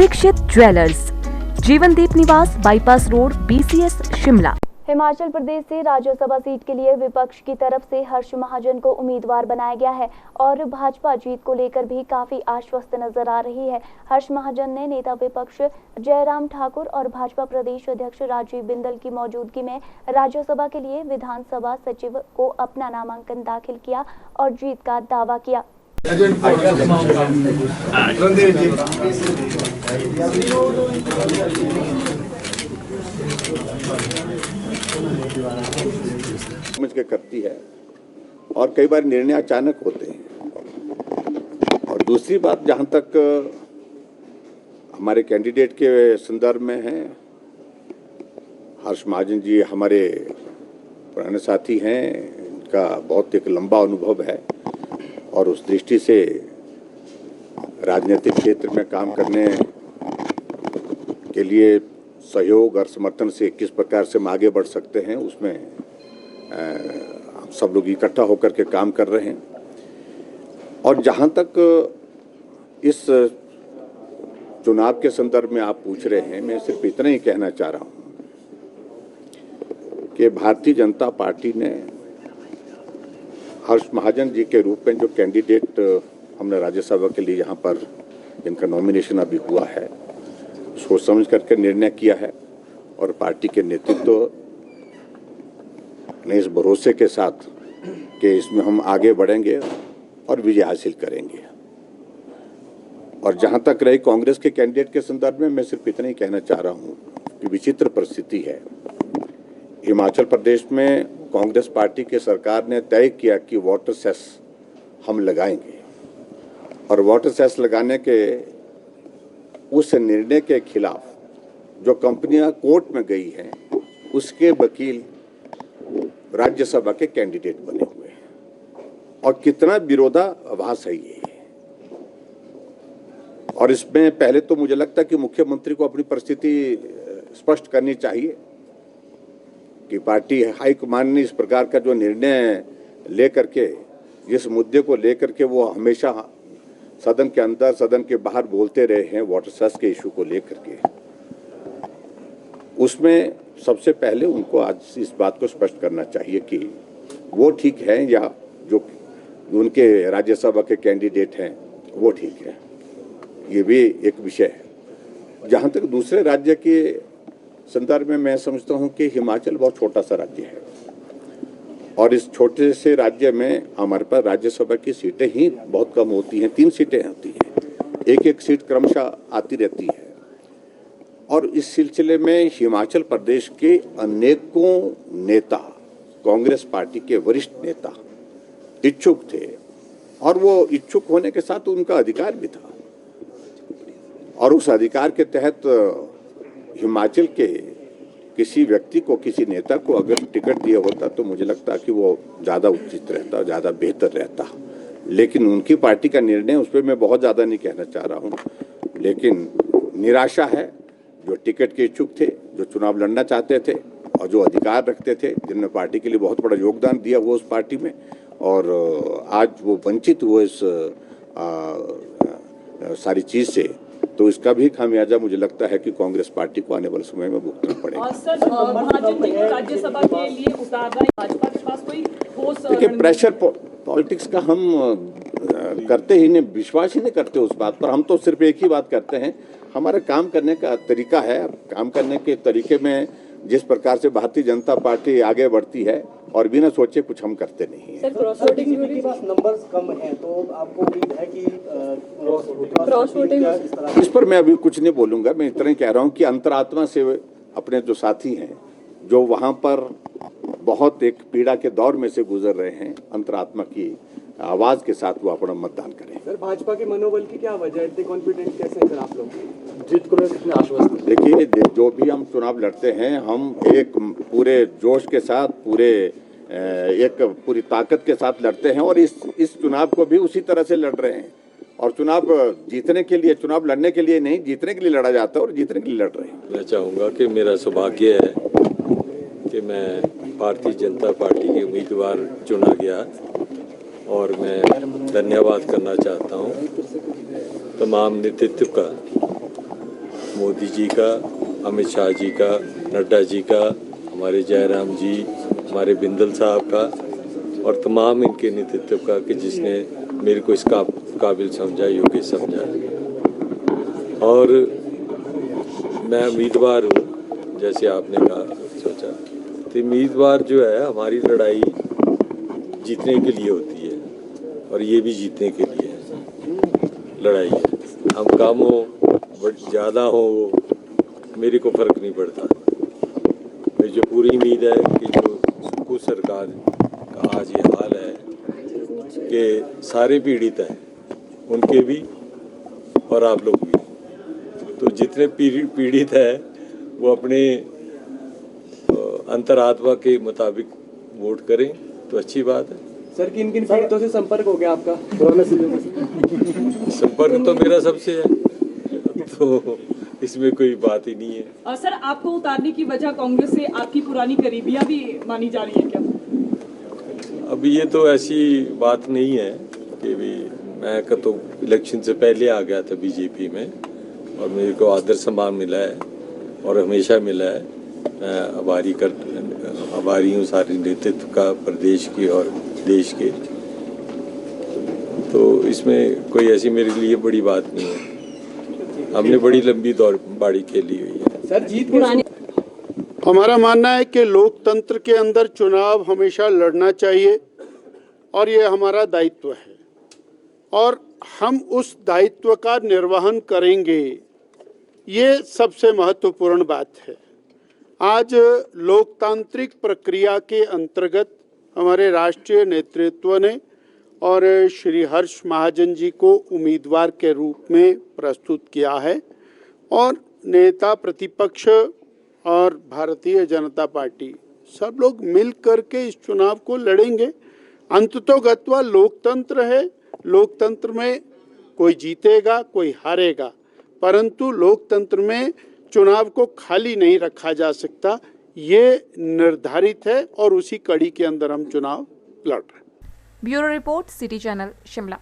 Dixit jewellers, Jeevandeep निवास, bypass road, BCS Shimla. Himachal Pradesh से Rajya Sabha seat के लिए विपक्ष की तरफ से हर्ष महाजन को उम्मीदवार बनाया गया है और भाजपा जीत को लेकर भी काफी आश्वस्त नजर आ रही है। हर्ष महाजन ने नेता विपक्ष जयराम ठाकुर और भाजपा प्रदेश अध्यक्ष राजीव बिंदल की मौजूदगी में राज्यसभा के लिए विधानसभा सचिव को अपना नामांकन दाखिल किया और जीत का दावा किया। समझ के करती है और कई बार निर्णय अचानक होते हैं। और दूसरी बात, जहां तक हमारे कैंडिडेट के संदर्भ में है, हर्ष महाजन जी हमारे पुराने साथी हैं, इनका बहुत एक लंबा अनुभव है और उस दृष्टि से राजनीतिक क्षेत्र में काम करने के लिए सहयोग और समर्थन से किस प्रकार से हम आगे बढ़ सकते हैं, उसमें हम सब लोग इकट्ठा होकर के काम कर रहे हैं। और जहां तक इस चुनाव के संदर्भ में आप पूछ रहे हैं, मैं सिर्फ इतना ही कहना चाह रहा हूं कि भारतीय जनता पार्टी ने हर्ष महाजन जी के रूप में जो कैंडिडेट हमने राज्यसभा के लिए यहाँ पर जिनका नॉमिनेशन अभी हुआ है, सोच समझ करके निर्णय किया है और पार्टी के नेतृत्व ने इस भरोसे के साथ कि इसमें हम आगे बढ़ेंगे और विजय हासिल करेंगे। और जहां तक रही कांग्रेस के कैंडिडेट के संदर्भ में, मैं सिर्फ इतना ही कहना चाह रहा हूं कि विचित्र परिस्थिति है। हिमाचल प्रदेश में कांग्रेस पार्टी की सरकार ने तय किया कि वाटर सेस हम लगाएंगे और वाटर सेस लगाने के उस निर्णय के खिलाफ जो कंपनियां कोर्ट में गई हैं, उसके वकील राज्यसभा के कैंडिडेट बने हुए हैं। और कितना विरोधाभास है ये। और इसमें पहले तो मुझे लगता है कि मुख्यमंत्री को अपनी परिस्थिति स्पष्ट करनी चाहिए कि पार्टी हाईकमान ने इस प्रकार का जो निर्णय लेकर के, जिस मुद्दे को लेकर के वो हमेशा सदन के अंदर सदन के बाहर बोलते रहे हैं, वाटर सेस के इशू को लेकर के, उसमें सबसे पहले उनको आज इस बात को स्पष्ट करना चाहिए कि वो ठीक है या जो उनके राज्यसभा के कैंडिडेट हैं वो ठीक है। ये भी एक विषय है। जहां तक दूसरे राज्य के संदर्भ में, मैं समझता हूं कि हिमाचल बहुत छोटा सा राज्य है और इस छोटे से राज्य में हमारे पास राज्यसभा की सीटें ही बहुत कम होती हैं। 3 सीटें होती हैं, एक सीट क्रमशः आती रहती है। और इस सिलसिले में हिमाचल प्रदेश के अनेकों नेता, कांग्रेस पार्टी के वरिष्ठ नेता इच्छुक थे और वो इच्छुक होने के साथ उनका अधिकार भी था। और उस अधिकार के तहत हिमाचल के किसी व्यक्ति को, किसी नेता को अगर टिकट दिया होता तो मुझे लगता कि वो ज़्यादा उचित रहता, ज़्यादा बेहतर रहता। लेकिन उनकी पार्टी का निर्णय, उस पर मैं बहुत ज़्यादा नहीं कहना चाह रहा हूँ, लेकिन निराशा है। जो टिकट के इच्छुक थे, जो चुनाव लड़ना चाहते थे और जो अधिकार रखते थे, जिनने पार्टी के लिए बहुत बड़ा योगदान दिया हुआ उस पार्टी में, और आज वो वंचित हुए इस सारी चीज़ से, तो इसका भी खामियाजा मुझे लगता है कि कांग्रेस पार्टी को आने वाले समय में भुगतना पड़ेगा। राज्यसभा के लिए उतारना भाजपा के पास कोई ठोस, देखिए, प्रेशर पॉलिटिक्स का हम करते ही नहीं, विश्वास ही नहीं करते उस बात पर। हम तो सिर्फ एक ही बात करते हैं, हमारा काम करने का तरीका है। काम करने के तरीके में जिस प्रकार से भारतीय जनता पार्टी आगे बढ़ती है और बिना सोचे कुछ हम करते नहीं है। क्रॉस वोटिंग के पास नंबर्स कम हैं, तो आपको उम्मीद है कि क्रॉस वोटिंग इस पर मैं अभी कुछ नहीं बोलूंगा। मैं इतना ही कह रहा हूं कि अंतरात्मा से अपने जो साथी हैं, जो वहां पर बहुत एक पीड़ा के दौर में से गुजर रहे हैं, अंतरात्मा की आवाज के साथ वो अपना मतदान करें। सर, भाजपा के मनोबल की क्या वजह है? इतने कॉन्फिडेंट कैसे हैं सर आप लोग? जीत को लेकर कितने आश्वस्त? देखिए, जो भी हम चुनाव लड़ते हैं, हम एक पूरे जोश के साथ, एक पूरी ताकत के साथ लड़ते हैं और इस चुनाव को भी उसी तरह से लड़ रहे हैं। और चुनाव जीतने के लिए, चुनाव लड़ने के लिए नहीं, जीतने के लिए लड़ा जाता है और जीतने के लिए लड़ रहे हैं। मैं चाहूँगा कि मेरा सौभाग्य है कि मैं भारतीय जनता पार्टी के उम्मीदवार चुना गया और मैं धन्यवाद करना चाहता हूँ तमाम नेतृत्व का मोदी जी का, अमित शाह जी का, नड्डा जी का, हमारे जयराम जी, हमारे बिंदल साहब का और तमाम इनके नेतृत्व का कि जिसने मेरे को इसका काबिल समझा, योग्य समझा। और मैं उम्मीदवार हूँ, जैसे आपने कहा सोचा, तो उम्मीदवार जो है, हमारी लड़ाई जीतने के लिए होती है और ये भी जीतने के लिए लड़ाई है। हम कम हो ज़्यादा हो, मेरे को फ़र्क नहीं पड़ता। मेरी जो पूरी उम्मीद है कि जो कुछ सरकार का आज ये हाल है कि सारे पीड़ित हैं, उनके भी और आप लोग भी, तो जितने पीड़ित हैं वो अपने अंतरात्मा के मुताबिक वोट करें तो अच्छी बात है। सर किन किन पीड़ितों से संपर्क हो गया आपका? संपर्क तो मेरा सबसे है, तो इसमें कोई बात ही नहीं है। सर आपको उतारने की वजह कांग्रेस से आपकी पुरानी करीबियां भी मानी जा रही है क्या? अभी ये तो ऐसी बात नहीं है कि भी मैं तो इलेक्शन से पहले आ गया था बीजेपी में और मेरे को आदर सम्मान मिला है और हमेशा मिला है। मैं आभारी हूँ सारे नेतृत्व का, प्रदेश के और देश के। तो इसमें कोई ऐसी मेरे लिए बड़ी बात नहीं है। हमने बड़ी लंबी दौड़बाड़ी खेली हुई है। सर जीत पुरानी हमारा मानना है कि लोकतंत्र के अंदर चुनाव हमेशा लड़ना चाहिए और ये हमारा दायित्व है और हम उस दायित्व का निर्वहन करेंगे। ये सबसे महत्वपूर्ण बात है। आज लोकतांत्रिक प्रक्रिया के अंतर्गत हमारे राष्ट्रीय नेतृत्व ने और श्री हर्ष महाजन जी को उम्मीदवार के रूप में प्रस्तुत किया है और नेता प्रतिपक्ष और भारतीय जनता पार्टी सब लोग मिल करके इस चुनाव को लड़ेंगे। अंततोगत्वा लोकतंत्र है, लोकतंत्र में कोई जीतेगा कोई हारेगा, परंतु लोकतंत्र में चुनाव को खाली नहीं रखा जा सकता, ये निर्धारित है और उसी कड़ी के अंदर हम चुनाव लड़ रहे हैं। Bureau report, city channel, Shimla.